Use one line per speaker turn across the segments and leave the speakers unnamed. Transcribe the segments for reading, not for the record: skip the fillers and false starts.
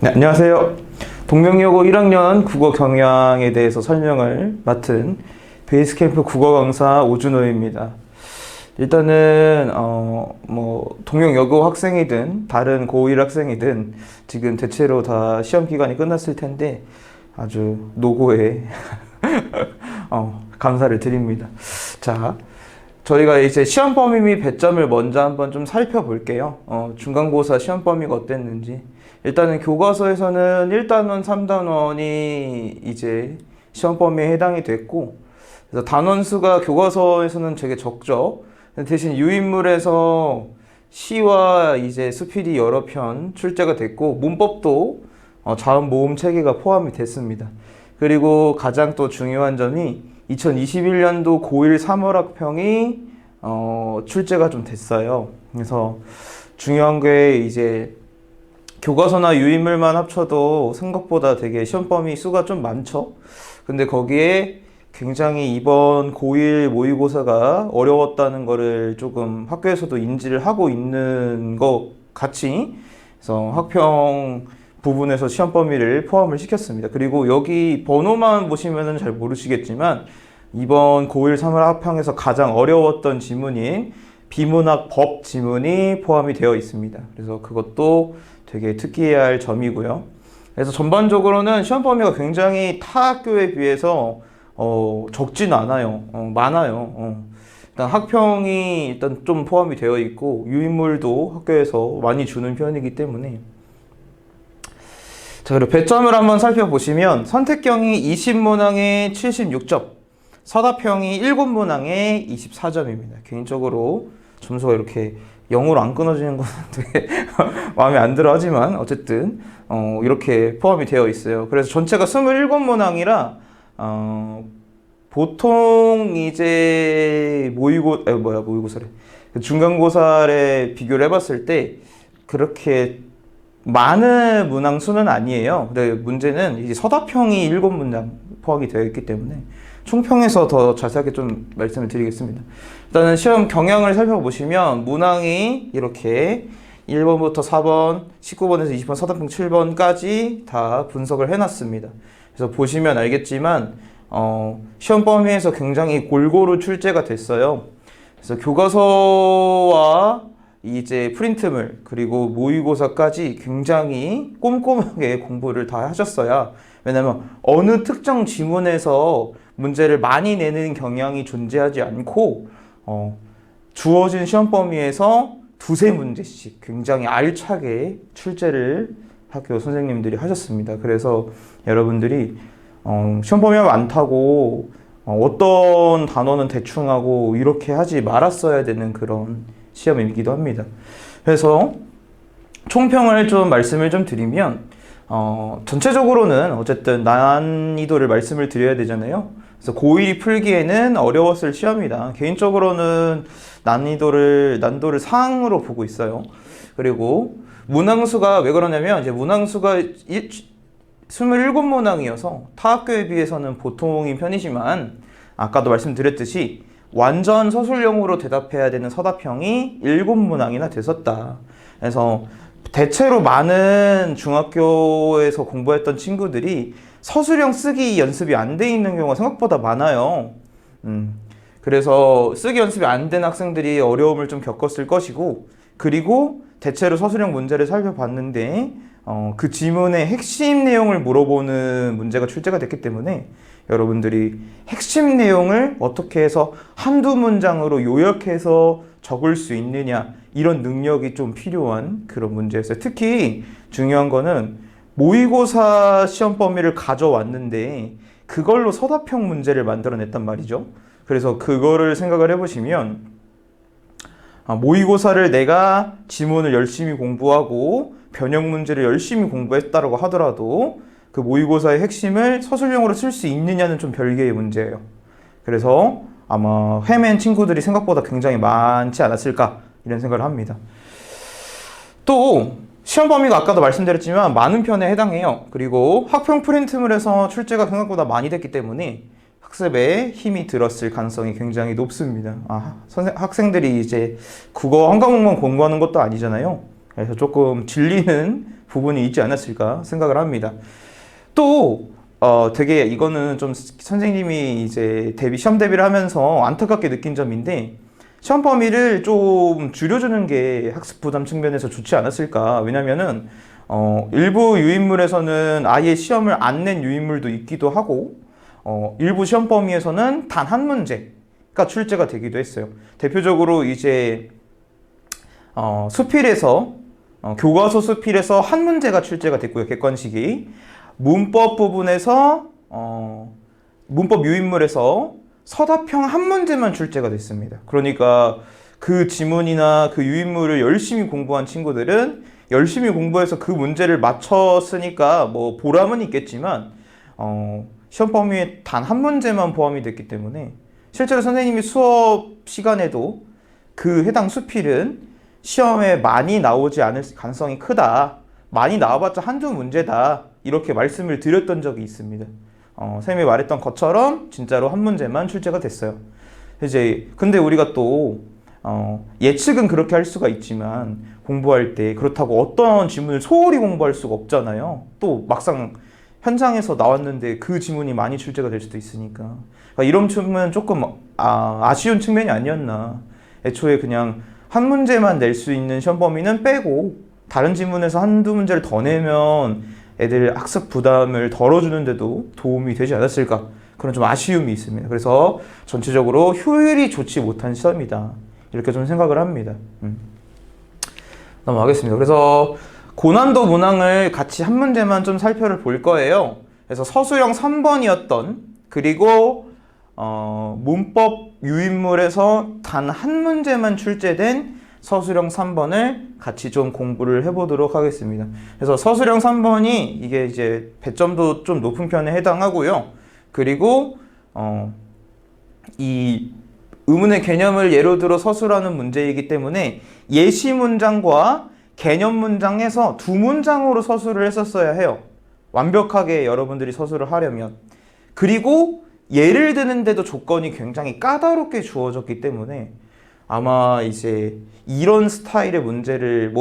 네, 안녕하세요. 동명여고 1학년 국어 경향에 대해서 설명을 맡은 베이스캠프 국어 강사 오준호입니다. 일단은 동명여고 학생이든 다른 고1 학생이든 지금 대체로 다 시험 기간이 끝났을 텐데 아주 노고에 감사를 드립니다. 자, 저희가 이제 시험 범위 및 배점을 먼저 한번 좀 살펴볼게요. 중간고사 시험 범위가 어땠는지. 일단은 교과서에서는 1단원, 3단원이 이제 시험 범위에 해당이 됐고, 그래서 단원 수가 교과서에서는 되게 적죠. 대신 유인물에서 시와 이제 수필이 여러 편 출제가 됐고, 문법도 자음 모음 체계가 포함이 됐습니다. 그리고 가장 또 중요한 점이 2021년도 고1 3월학평이 출제가 좀 됐어요. 그래서 중요한 게 이제 교과서나 유인물만 합쳐도 생각보다 되게 시험 범위 수가 좀 많죠. 근데 거기에 굉장히 이번 고1 모의고사가 어려웠다는 거를 조금 학교에서도 인지를 하고 있는 것 같이, 그래서 학평 부분에서 시험 범위를 포함을 시켰습니다. 그리고 여기 번호만 보시면은 잘 모르시겠지만 이번 고1 3월 학평에서 가장 어려웠던 지문인 비문학 법 지문이 포함이 되어 있습니다. 그래서 그것도 되게 특이해야 할 점이고요. 그래서 전반적으로는 시험 범위가 굉장히 타 학교에 비해서 적진 않아요. 많아요. 일단 학평이 일단 좀 포함이 되어 있고 유인물도 학교에서 많이 주는 편이기 때문에. 자, 그리고 배점을 한번 살펴보시면 선택형이 20문항에 76점, 서답형이 7문항에 24점입니다. 개인적으로 점수가 이렇게 0으로 안 끊어지는 건 되게 마음에 안 들어 하지만 어쨌든 이렇게 포함이 되어 있어요. 그래서 전체가 27문항이라 보통 이제 모의고사래. 중간고사에 비교를 해봤을 때 그렇게 많은 문항 수는 아니에요. 근데 문제는 이제 서답형이 7문항 포함이 되어 있기 때문에 총평에서 더 자세하게 좀 말씀을 드리겠습니다. 일단은 시험 경향을 살펴보시면 문항이 이렇게 1번부터 4번, 19번에서 20번, 서답형 7번까지 다 분석을 해놨습니다. 그래서 보시면 알겠지만 시험 범위에서 굉장히 골고루 출제가 됐어요. 그래서 교과서와 이제 프린트물 그리고 모의고사까지 굉장히 꼼꼼하게 공부를 다 하셨어야, 왜냐면 어느 특정 지문에서 문제를 많이 내는 경향이 존재하지 않고 주어진 시험 범위에서 두세 문제씩 굉장히 알차게 출제를 학교 선생님들이 하셨습니다. 그래서 여러분들이 시험 범위가 많다고 어떤 단어는 대충 하고 이렇게 하지 말았어야 되는 그런 시험이기도 합니다. 그래서 총평을 좀 말씀을 좀 드리면 전체적으로는 어쨌든 난이도를 말씀을 드려야 되잖아요. 그래서 고1이 풀기에는 어려웠을 시험이다. 개인적으로는 난이도를 상으로 보고 있어요. 그리고 문항수가 왜 그러냐면 이제 문항수가 27문항이어서 타 학교에 비해서는 보통인 편이지만 아까도 말씀드렸듯이 완전 서술형으로 대답해야 되는 서답형이 7문항이나 됐었다. 그래서 대체로 많은 중학교에서 공부했던 친구들이 서술형 쓰기 연습이 안 돼 있는 경우가 생각보다 많아요. 그래서 쓰기 연습이 안 된 학생들이 어려움을 좀 겪었을 것이고, 그리고 대체로 서술형 문제를 살펴봤는데 그 지문의 핵심 내용을 물어보는 문제가 출제가 됐기 때문에 여러분들이 핵심 내용을 어떻게 해서 한두 문장으로 요약해서 적을 수 있느냐, 이런 능력이 좀 필요한 그런 문제였어요. 특히 중요한 거는 모의고사 시험 범위를 가져왔는데 그걸로 서답형 문제를 만들어냈단 말이죠. 그래서 그거를 생각을 해보시면 모의고사를 내가 지문을 열심히 공부하고 변형 문제를 열심히 공부했다라고 하더라도 그 모의고사의 핵심을 서술형으로 쓸 수 있느냐는 좀 별개의 문제예요. 그래서 아마 헤맨 친구들이 생각보다 굉장히 많지 않았을까, 이런 생각을 합니다. 또 시험 범위가 아까도 말씀드렸지만 많은 편에 해당해요. 그리고 학평 프린트물에서 출제가 생각보다 많이 됐기 때문에 학습에 힘이 들었을 가능성이 굉장히 높습니다. 학생들이 이제 국어 한 과목만 공부하는 것도 아니잖아요. 그래서 조금 질리는 부분이 있지 않았을까 생각을 합니다. 또 되게 이거는 좀 선생님이 이제 시험 대비를 하면서 안타깝게 느낀 점인데 시험 범위를 좀 줄여주는 게 학습 부담 측면에서 좋지 않았을까. 왜냐면은 일부 유인물에서는 아예 시험을 안 낸 유인물도 있기도 하고 일부 시험 범위에서는 단 한 문제가 출제가 되기도 했어요. 대표적으로 이제 수필에서 교과서 수필에서 한 문제가 출제가 됐고요. 객관식이 문법 부분에서 문법 유인물에서 서답형 한 문제만 출제가 됐습니다. 그러니까 그 지문이나 그 유인물을 열심히 공부한 친구들은 열심히 공부해서 그 문제를 맞췄으니까 뭐 보람은 있겠지만 시험 범위에 단 한 문제만 포함이 됐기 때문에 실제로 선생님이 수업 시간에도 그 해당 수필은 시험에 많이 나오지 않을 가능성이 크다. 많이 나와봤자 한두 문제다. 이렇게 말씀을 드렸던 적이 있습니다. 선생님이 말했던 것처럼 진짜로 한 문제만 출제가 됐어요. 이제 근데 우리가 또 예측은 그렇게 할 수가 있지만 공부할 때 그렇다고 어떤 지문을 소홀히 공부할 수가 없잖아요. 또 막상 현장에서 나왔는데 그 지문이 많이 출제가 될 수도 있으니까 그러니까 이런 측면은 조금 아쉬운 측면이 아니었나. 애초에 그냥 한 문제만 낼 수 있는 시험 범위는 빼고 다른 지문에서 한두 문제를 더 내면 애들 학습 부담을 덜어주는데도 도움이 되지 않았을까. 그런 좀 아쉬움이 있습니다. 그래서 전체적으로 효율이 좋지 못한 시험이다. 이렇게 좀 생각을 합니다. 넘어가겠습니다. 그래서 고난도 문항을 같이 한 문제만 좀 살펴볼 거예요. 그래서 서술형 3번이었던 그리고 문법 유인물에서 단 한 문제만 출제된 서술형 3번을 같이 좀 공부를 해보도록 하겠습니다. 그래서 서술형 3번이 이게 이제 배점도 좀 높은 편에 해당하고요. 그리고 이 의문의 개념을 예로 들어 서술하는 문제이기 때문에 예시 문장과 개념 문장에서 두 문장으로 서술을 했었어야 해요. 완벽하게 여러분들이 서술을 하려면. 그리고 예를 드는데도 조건이 굉장히 까다롭게 주어졌기 때문에 아마 이제 이런 스타일의 문제를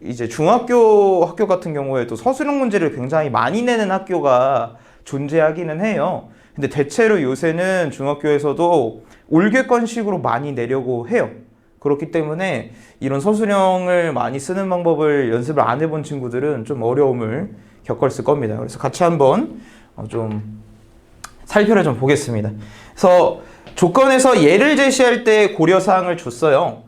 이제 중학교 학교 같은 경우에도 서술형 문제를 굉장히 많이 내는 학교가 존재하기는 해요. 근데 대체로 요새는 중학교에서도 올개권식으로 많이 내려고 해요. 그렇기 때문에 이런 서술형을 많이 쓰는 방법을 연습을 안 해본 친구들은 좀 어려움을 겪었을 겁니다. 그래서 같이 한번 좀 살펴를 좀 보겠습니다. 그래서 조건에서 예를 제시할 때 고려사항을 줬어요.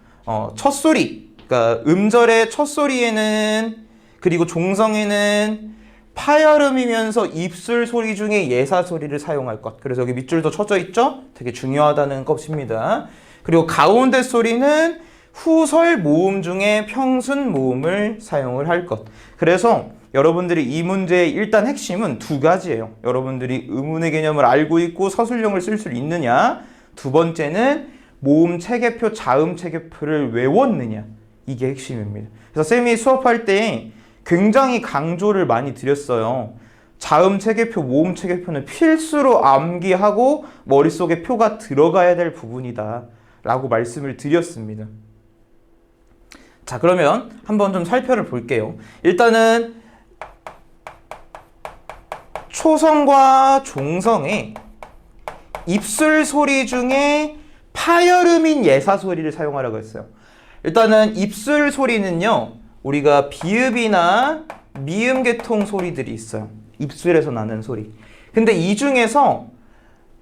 첫 소리, 그러니까 음절의 첫 소리에는 그리고 종성에는 파열음이면서 입술 소리 중에 예사 소리를 사용할 것. 그래서 여기 밑줄도 쳐져 있죠? 되게 중요하다는 것입니다. 그리고 가운데 소리는 후설 모음 중에 평순 모음을 사용을 할 것. 그래서 여러분들이 이 문제의 일단 핵심은 두 가지예요. 여러분들이 의문의 개념을 알고 있고 서술형을 쓸 수 있느냐. 두 번째는 모음 체계표, 자음 체계표를 외웠느냐. 이게 핵심입니다. 그래서 쌤이 수업할 때 굉장히 강조를 많이 드렸어요. 자음 체계표, 모음 체계표는 필수로 암기하고 머릿속에 표가 들어가야 될 부분이다 라고 말씀을 드렸습니다. 자, 그러면 한번 좀 살펴를 볼게요. 일단은 초성과 종성의 입술 소리 중에 파열음인 예사 소리를 사용하라고 했어요. 일단은 입술 소리는요, 우리가 비읍이나 미음 계통 소리들이 있어요. 입술에서 나는 소리. 근데 이 중에서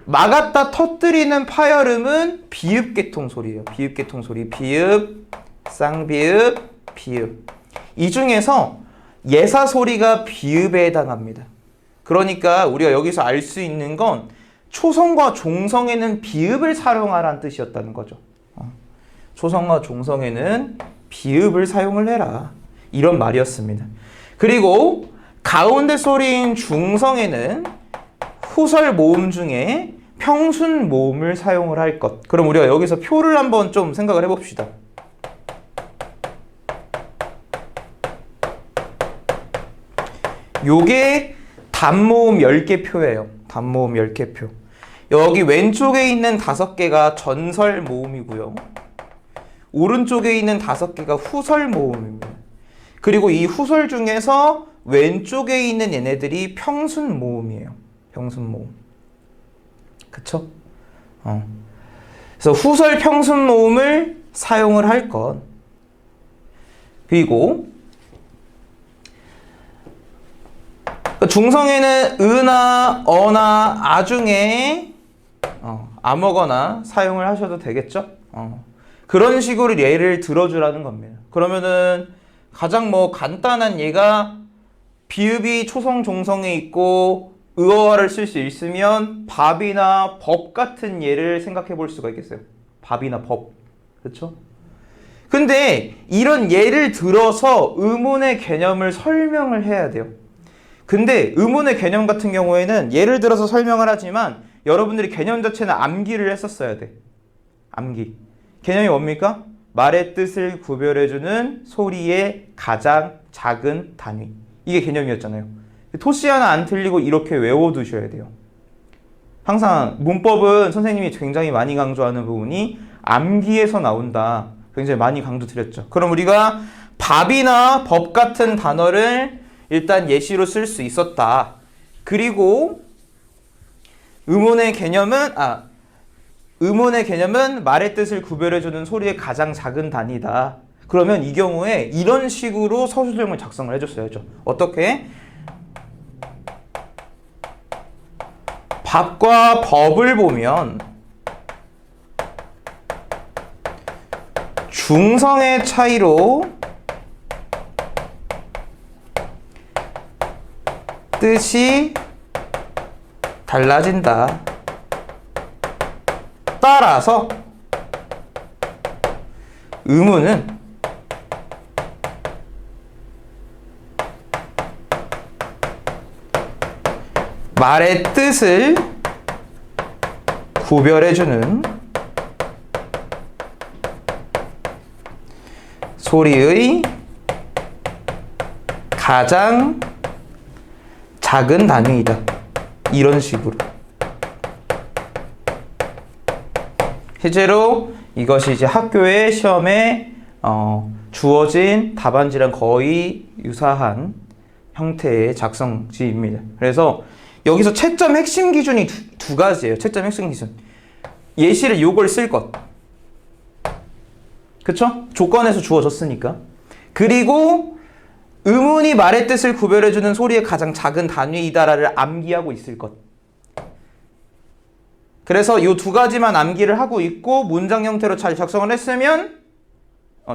막았다 터뜨리는 파열음은 비읍 계통 소리예요. 비읍 계통 소리. 비읍, 쌍비읍, 비읍. 이 중에서 예사 소리가 비읍에 해당합니다. 그러니까 우리가 여기서 알 수 있는 건 초성과 종성에는 비읍을 사용하라는 뜻이었다는 거죠. 초성과 종성에는 비읍을 사용을 해라. 이런 말이었습니다. 그리고 가운데 소리인 중성에는 후설 모음 중에 평순 모음을 사용을 할 것. 그럼 우리가 여기서 표를 한번 좀 생각을 해봅시다. 요게 단모음 10개 표예요. 단모음 10개 표. 여기 왼쪽에 있는 5개가 전설 모음이고요. 오른쪽에 있는 5개가 후설 모음입니다. 그리고 이 후설 중에서 왼쪽에 있는 얘네들이 평순 모음이에요. 평순 모음. 그쵸? 그래서 후설 평순 모음을 사용을 할 것. 그리고 중성에는 으나 어나 아 중에 아무거나 사용을 하셔도 되겠죠? 그런 식으로 예를 들어주라는 겁니다. 그러면은 가장 간단한 예가 비읍이 초성 종성에 있고 의어화를 쓸 수 있으면 밥이나 법 같은 예를 생각해 볼 수가 있겠어요. 밥이나 법. 그렇죠? 근데 이런 예를 들어서 의문의 개념을 설명을 해야 돼요. 근데 의문의 개념 같은 경우에는 예를 들어서 설명을 하지만 여러분들이 개념 자체는 암기를 했었어야 돼. 암기. 개념이 뭡니까? 말의 뜻을 구별해주는 소리의 가장 작은 단위. 이게 개념이었잖아요. 토시 하나 안 틀리고 이렇게 외워두셔야 돼요. 항상 문법은 선생님이 굉장히 많이 강조하는 부분이 암기에서 나온다. 굉장히 많이 강조드렸죠. 그럼 우리가 밥이나 법 같은 단어를 일단 예시로 쓸 수 있었다. 그리고 의문의 개념은 말의 뜻을 구별해주는 소리의 가장 작은 단위다. 그러면 이 경우에 이런 식으로 서술형을 작성을 해줬어야죠. 어떻게? 밥과 법을 보면 중성의 차이로 뜻이 달라진다. 따라서 의문은 말의 뜻을 구별해주는 소리의 가장 작은 단위이다. 이런 식으로. 실제로 이것이 이제 학교의 시험에 주어진 답안지랑 거의 유사한 형태의 작성지입니다. 그래서 여기서 채점 핵심 기준이 두 가지예요. 채점 핵심 기준. 예시를 요걸 쓸 것. 그쵸? 조건에서 주어졌으니까. 그리고 의문이 말의 뜻을 구별해주는 소리의 가장 작은 단위이다를 암기하고 있을 것. 그래서 이 두 가지만 암기를 하고 있고 문장 형태로 잘 작성을 했으면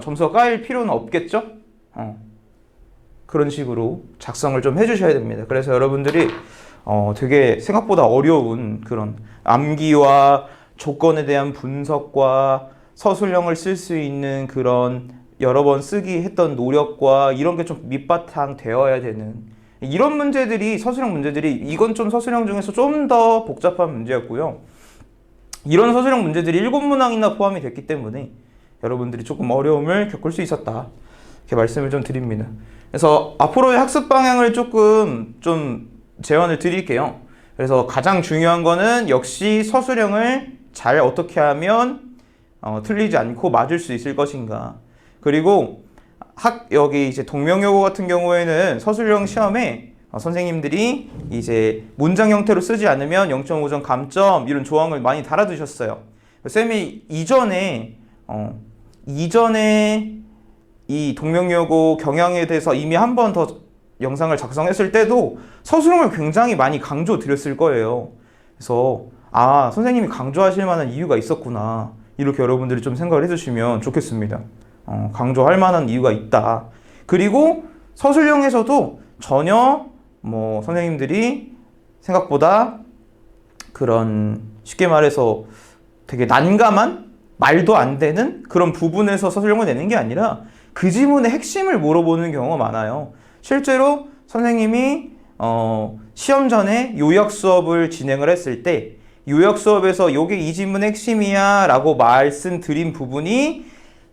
점수가 까일 필요는 없겠죠? 그런 식으로 작성을 좀 해주셔야 됩니다. 그래서 여러분들이 되게 생각보다 어려운 그런 암기와 조건에 대한 분석과 서술형을 쓸 수 있는 그런 여러 번 쓰기 했던 노력과 이런 게 좀 밑바탕 되어야 되는 이런 문제들이 서술형 문제들이 이건 좀 서술형 중에서 좀 더 복잡한 문제였고요. 이런 서술형 문제들이 7문항이나 포함이 됐기 때문에 여러분들이 조금 어려움을 겪을 수 있었다. 이렇게 말씀을 좀 드립니다. 그래서 앞으로의 학습 방향을 조금 좀 제안을 드릴게요. 그래서 가장 중요한 거는 역시 서술형을 잘 어떻게 하면 틀리지 않고 맞을 수 있을 것인가. 그리고 여기 이제 동명용어 같은 경우에는 서술형 시험에 선생님들이 이제 문장 형태로 쓰지 않으면 0.5점 감점 이런 조항을 많이 달아두셨어요. 쌤이 이전에 이 동명용어 경향에 대해서 이미 한 번 더 영상을 작성했을 때도 서술형을 굉장히 많이 강조 드렸을 거예요. 그래서 선생님이 강조하실 만한 이유가 있었구나. 이렇게 여러분들이 좀 생각을 해주시면 좋겠습니다. 강조할 만한 이유가 있다. 그리고 서술형에서도 전혀 선생님들이 생각보다 그런 쉽게 말해서 되게 난감한 말도 안 되는 그런 부분에서 서술형을 내는 게 아니라 그 지문의 핵심을 물어보는 경우가 많아요. 실제로 선생님이 시험 전에 요약 수업을 진행을 했을 때 요약 수업에서 요게 이 지문의 핵심이야 라고 말씀드린 부분이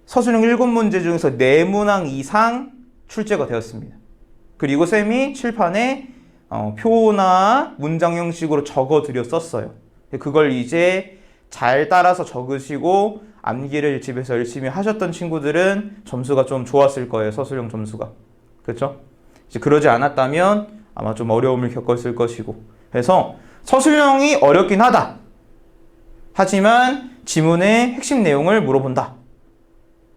서술형 7문제 중에서 4문항 이상 출제가 되었습니다. 그리고 쌤이 칠판에 표나 문장 형식으로 적어드렸었어요. 그걸 이제 잘 따라서 적으시고 암기를 집에서 열심히 하셨던 친구들은 점수가 좀 좋았을 거예요. 서술형 점수가. 그렇죠? 이제 그러지 않았다면 아마 좀 어려움을 겪었을 것이고. 그래서 서술형이 어렵긴 하다. 하지만 지문의 핵심 내용을 물어본다.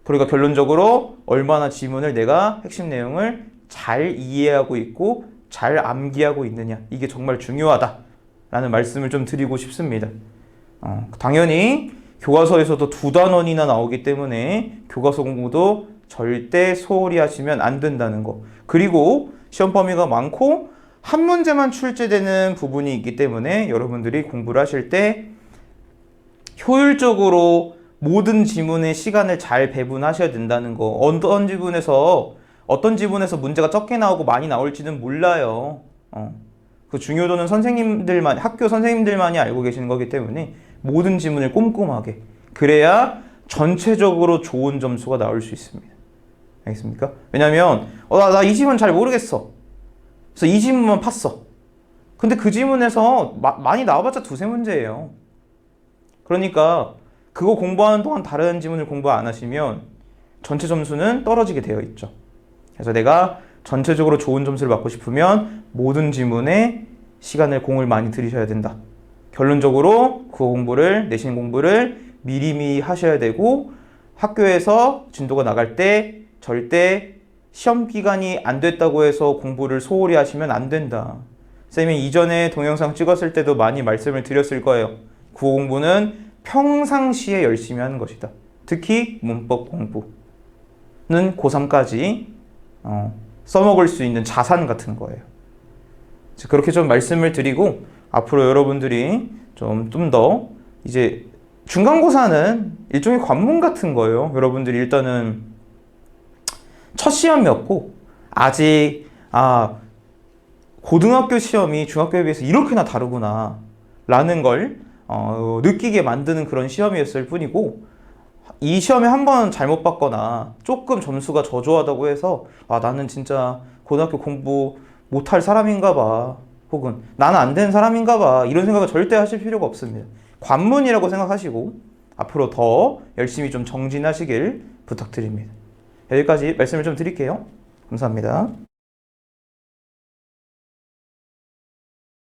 그러니까 결론적으로 얼마나 지문을 내가 핵심 내용을 잘 이해하고 있고 잘 암기하고 있느냐. 이게 정말 중요하다라는 말씀을 좀 드리고 싶습니다. 당연히 교과서에서도 두 단원이나 나오기 때문에 교과서 공부도 절대 소홀히 하시면 안 된다는 거. 그리고 시험 범위가 많고 한 문제만 출제되는 부분이 있기 때문에 여러분들이 공부를 하실 때 효율적으로 모든 지문의 시간을 잘 배분하셔야 된다는 거. 어떤 지문에서 문제가 적게 나오고 많이 나올지는 몰라요. 그 중요도는 학교 선생님들만이 알고 계시는 거기 때문에 모든 지문을 꼼꼼하게. 그래야 전체적으로 좋은 점수가 나올 수 있습니다. 알겠습니까? 왜냐면, 나 이 지문 잘 모르겠어. 그래서 이 지문만 팠어. 근데 그 지문에서 많이 나와봤자 두세 문제예요. 그러니까 그거 공부하는 동안 다른 지문을 공부 안 하시면 전체 점수는 떨어지게 되어 있죠. 그래서 내가 전체적으로 좋은 점수를 받고 싶으면 모든 지문에 공을 많이 들이셔야 된다. 결론적으로 내신 공부를 미리미리 하셔야 되고 학교에서 진도가 나갈 때 절대 시험 기간이 안 됐다고 해서 공부를 소홀히 하시면 안 된다. 쌤이 이전에 동영상 찍었을 때도 많이 말씀을 드렸을 거예요. 국어 공부는 평상시에 열심히 하는 것이다. 특히 문법 공부는 고3까지 써먹을 수 있는 자산 같은 거예요. 그렇게 좀 말씀을 드리고 앞으로 여러분들이 좀 더 이제 중간고사는 일종의 관문 같은 거예요. 여러분들이 일단은 첫 시험이었고 아직 고등학교 시험이 중학교에 비해서 이렇게나 다르구나 라는 걸 느끼게 만드는 그런 시험이었을 뿐이고 이 시험에 한 번 잘못 봤거나 조금 점수가 저조하다고 해서 나는 진짜 고등학교 공부 못할 사람인가 봐 혹은 나는 안 되는 사람인가 봐 이런 생각을 절대 하실 필요가 없습니다. 관문이라고 생각하시고 앞으로 더 열심히 좀 정진하시길 부탁드립니다. 여기까지 말씀을 좀 드릴게요. 감사합니다.